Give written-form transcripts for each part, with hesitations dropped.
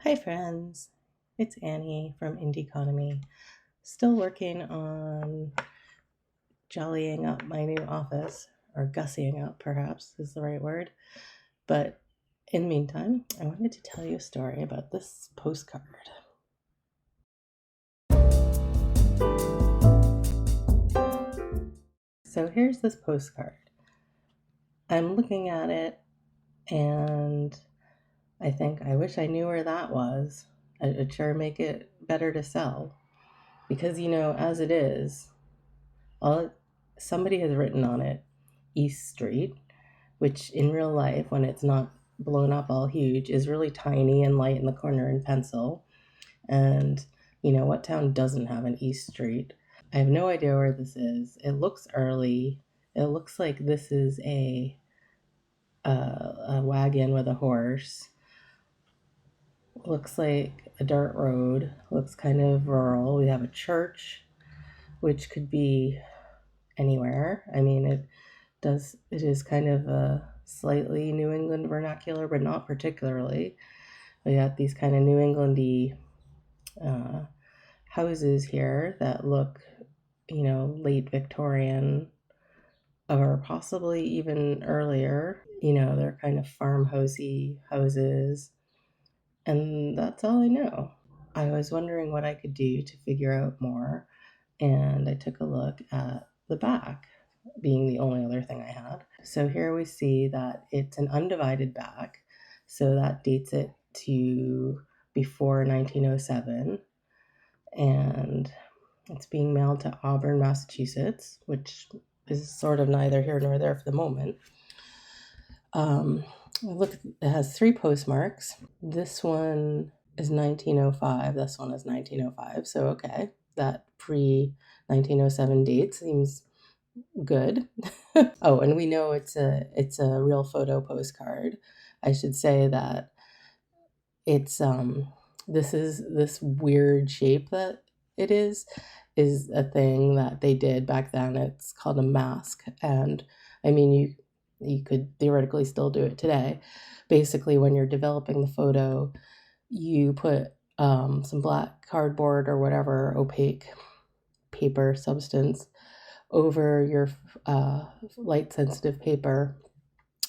Hi, friends. It's Annie from Indie Economy. Still working on jollying up my new office, or gussying up, perhaps is the right word. But in the meantime, I wanted to tell you a story about this postcard. So here's this postcard. I'm looking at it and I think I wish I knew where that was. It'd sure make it better to sell. Because, as it is, all somebody has written on it East Street, which in real life, when it's not blown up all huge, is really tiny and light in the corner in pencil. And what town doesn't have an East Street? I have no idea where this is. It looks early. It looks like this is a wagon with a horse. Looks like a dirt road. Looks kind of rural. We have a church, which could be anywhere. I mean, it is kind of a slightly New England vernacular, but not particularly. We got these kind of New Englandy uh, houses here that look, late Victorian or possibly even earlier. They're kind of farmhousey houses, and that's all I know. I was wondering what I could do to figure out more, and I took a look at the back, being the only other thing I had. So here we see that it's an undivided back, so that dates it to before 1907, and it's being mailed to Auburn, Massachusetts, which is sort of neither here nor there for the moment. Look, it has 3 postmarks. This one is 1905. This one is 1905. So okay, that pre 1907 date seems good. Oh, and we know it's a real photo postcard. I should say that it's this weird shape that it is a thing that they did back then. It's called a mask, and I mean you could theoretically still do it today. Basically, when you're developing the photo, you put some black cardboard or whatever opaque paper substance over your light sensitive paper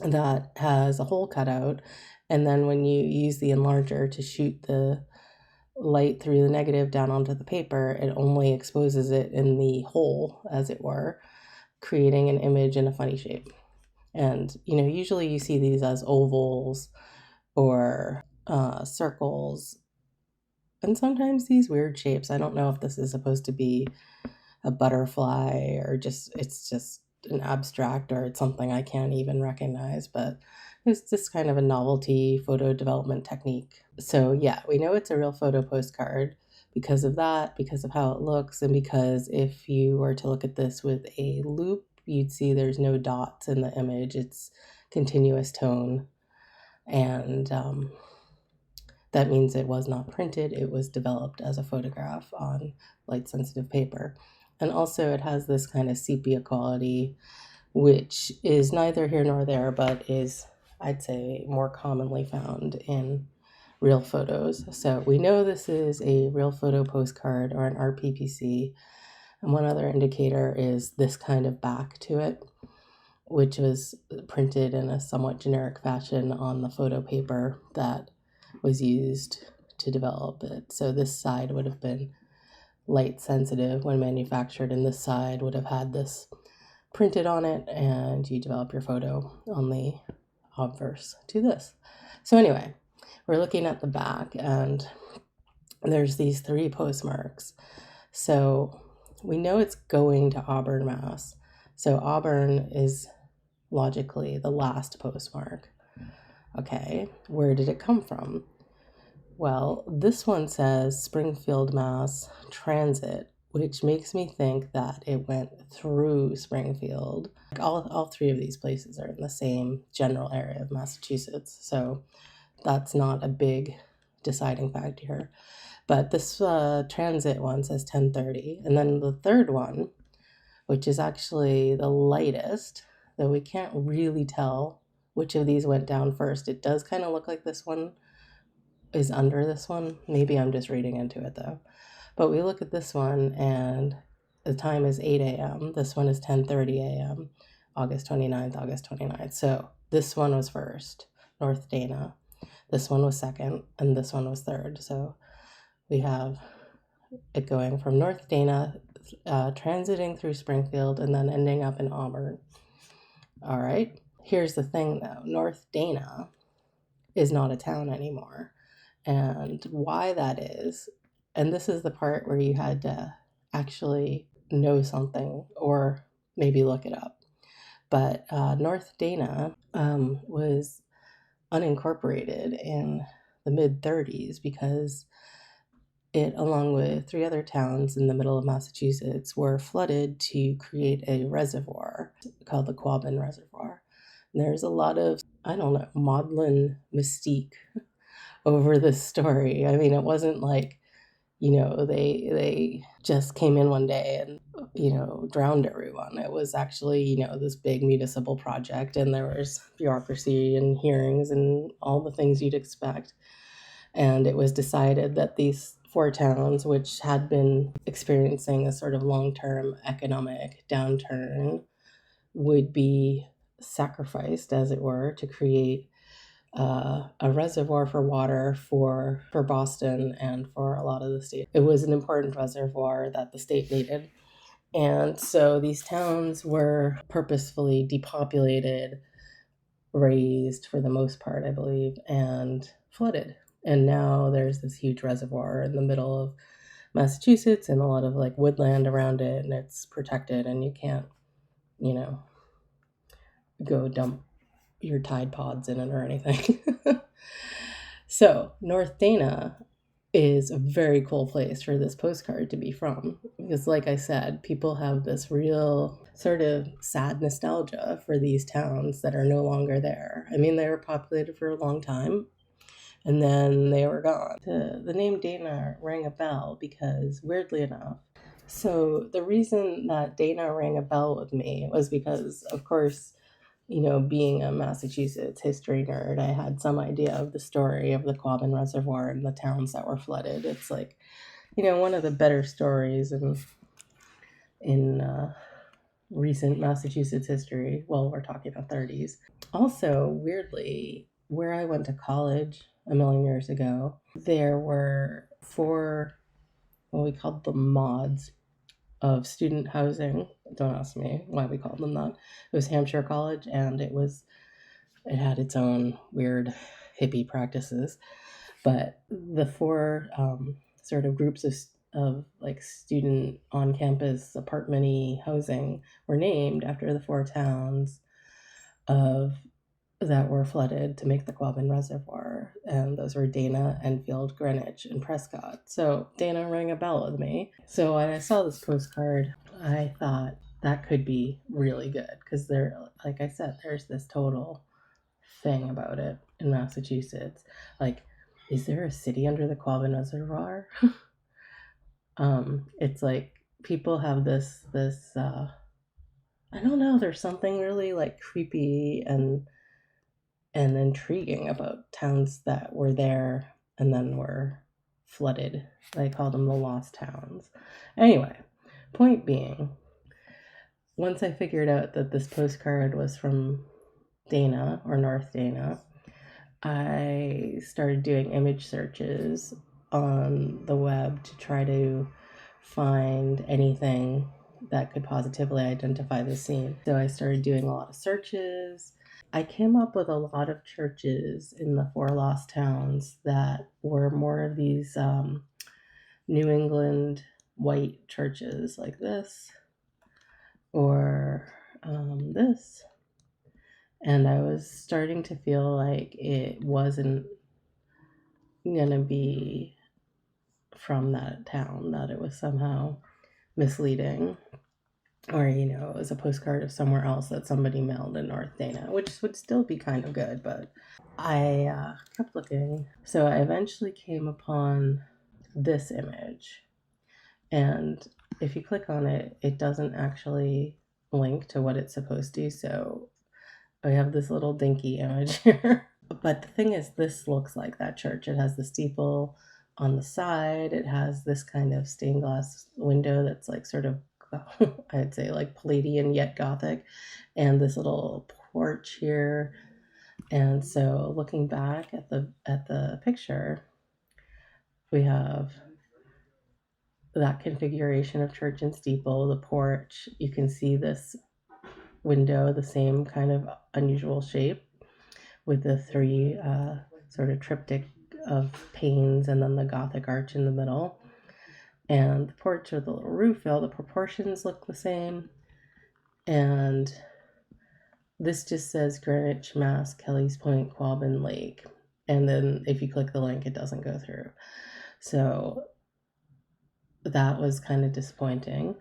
that has a hole cut out, and then when you use the enlarger to shoot the light through the negative down onto the paper, it only exposes it in the hole, as it were, creating an image in a funny shape. And usually you see these as ovals or circles, and sometimes these weird shapes. I don't know if this is supposed to be a butterfly or it's just an abstract, or it's something I can't even recognize, but it's just kind of a novelty photo development technique. So yeah, we know it's a real photo postcard because of that, because of how it looks, and because if you were to look at this with a loop, you'd see there's no dots in the image. It's continuous tone, and that means it was not printed. It was developed as a photograph on light sensitive paper. And also it has this kind of sepia quality, which is neither here nor there, but is, I'd say, more commonly found in real photos. So we know this is a real photo postcard or an RPPC. And one other indicator is this kind of back to it, which was printed in a somewhat generic fashion on the photo paper that was used to develop it. So this side would have been light sensitive when manufactured, and this side would have had this printed on it, and you develop your photo on the obverse to this. So anyway, we're looking at the back, and there's these 3 postmarks. So we know it's going to Auburn, Mass. So Auburn is logically the last postmark. Okay, where did it come from? Well, this one says Springfield, Mass. Transit, which makes me think that it went through Springfield. All 3 of these places are in the same general area of Massachusetts, so that's not a big deciding factor here. But this transit one says 10:30, and then the third one, which is actually the lightest, though we can't really tell which of these went down first. It does kind of look like this one is under this one. Maybe I'm just reading into it though. But we look at this one and the time is 8 a.m. This one is 10:30 a.m. August 29th, August 29th. So this one was first, North Dana. This one was second, and this one was third. So we have it going from North Dana, transiting through Springfield, and then ending up in Auburn. All right. Here's the thing though, North Dana is not a town anymore. And why that is, and this is the part where you had to actually know something or maybe look it up. But North Dana was unincorporated in the mid-30s because it, along with 3 other towns in the middle of Massachusetts, were flooded to create a reservoir called the Quabbin Reservoir. And there's a lot of, I don't know, maudlin mystique over this story. I mean, it wasn't like, they just came in one day and, drowned everyone. It was actually, this big municipal project, and there was bureaucracy and hearings and all the things you'd expect. And it was decided that these 4 towns, which had been experiencing a sort of long-term economic downturn, would be sacrificed, as it were, to create a reservoir for water for Boston and for a lot of the state. It was an important reservoir that the state needed. And so these towns were purposefully depopulated, razed for the most part, I believe, and flooded. And now there's this huge reservoir in the middle of Massachusetts and a lot of like woodland around it, and it's protected, and you can't, go dump your Tide Pods in it or anything. So North Dana is a very cool place for this postcard to be from, because like I said, people have this real sort of sad nostalgia for these towns that are no longer there. I mean, they were populated for a long time and then they were gone. The name Dana rang a bell because, weirdly enough, so the reason that Dana rang a bell with me was because, of course, being a Massachusetts history nerd, I had some idea of the story of the Quabbin Reservoir and the towns that were flooded. It's like, one of the better stories in recent Massachusetts history. Well, we're talking the 30s. Also, weirdly, where I went to college a million years ago, there were 4, what we called them mods, of student housing. Don't ask me why we called them that. It was Hampshire College, and it had its own weird hippie practices. But the 4 sort of groups of like student on campus apartment-y housing were named after the 4 towns that were flooded to make the Quabbin Reservoir, and those were Dana, Enfield, Greenwich, and Prescott. So Dana rang a bell with me. So when I saw this postcard, I thought that could be really good, because like I said, there's this total thing about it in Massachusetts. Like, is there a city under the Quabbin Reservoir? It's like people have this I don't know, there's something really like creepy and intriguing about towns that were there and then were flooded. They called them the lost towns. Anyway, point being, once I figured out that this postcard was from Dana or North Dana, I started doing image searches on the web to try to find anything that could positively identify the scene. So I started doing a lot of searches. I came up with a lot of churches in the 4 lost towns that were more of these New England white churches like this or this. And I was starting to feel like it wasn't going to be from that town, that it was somehow misleading. Or, it was a postcard of somewhere else that somebody mailed in North Dana, which would still be kind of good, but I kept looking. So I eventually came upon this image. And if you click on it, it doesn't actually link to what it's supposed to. So I have this little dinky image here. But the thing is, this looks like that church. It has the steeple on the side. It has this kind of stained glass window that's like sort of, I'd say like Palladian yet Gothic, and this little porch here. And so looking back at the picture, we have that configuration of church and steeple, the porch. You can see this window, the same kind of unusual shape with the three sort of triptych of panes and then the Gothic arch in the middle. And the porch with the little roof, all the proportions look the same. And this just says Greenwich, Mass, Kelly's Point, Quabbin Lake. And then if you click the link, it doesn't go through. So that was kind of disappointing.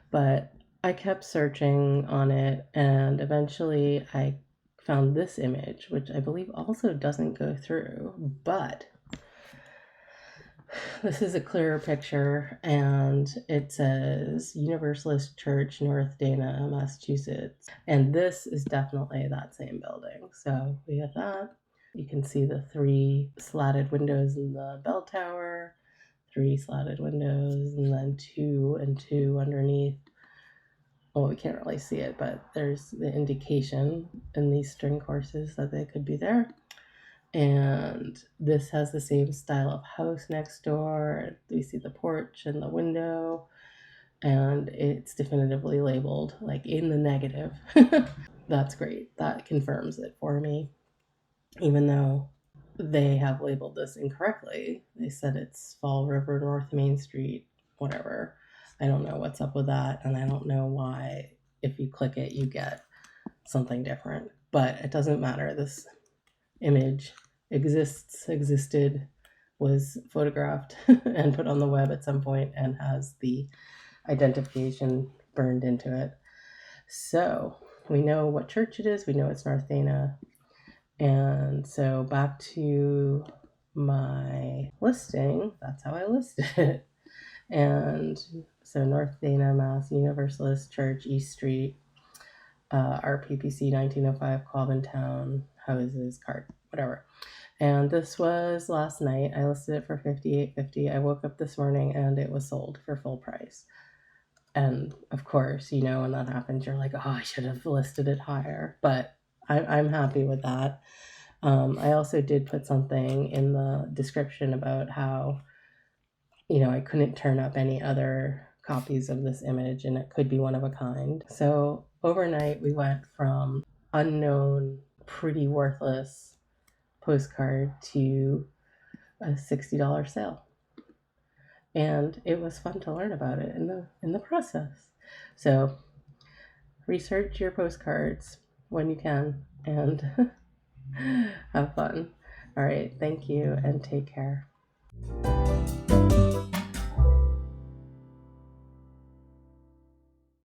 But I kept searching on it, and eventually I found this image, which I believe also doesn't go through, but this is a clearer picture, and it says Universalist Church, North Dana, Massachusetts. And this is definitely that same building. So we have that. You can see the 3 slatted windows in the bell tower, 3 slatted windows, and then 2 and 2 underneath. Well, we can't really see it, but there's the indication in these string courses that they could be there. And this has the same style of house next door. We see the porch and the window, and it's definitively labeled like in the negative. That's great. That confirms it for me, even though they have labeled this incorrectly. They said it's Fall River North Main Street, whatever. I don't know what's up with that, and I don't know why if you click it you get something different, but it doesn't matter. This image existed, was photographed and put on the web at some point, and has the identification burned into it. So we know what church it is. We know it's North Dana. And so back to my listing, that's how I listed it. And so North Dana, Mass, Universalist Church, East Street, RPPC 1905, Quabbin Town, houses, cart, whatever. And this was last night. I listed it for $58.50. I woke up this morning and it was sold for full price. And of course, you know, when that happens, you're like, oh, I should have listed it higher. But I'm happy with that. I also did put something in the description about how, you know, I couldn't turn up any other copies of this image and it could be one of a kind. So overnight, we went from unknown, pretty worthless postcard to a $60 sale. And it was fun to learn about it in the process. So research your postcards when you can and have fun. All right, thank you and take care.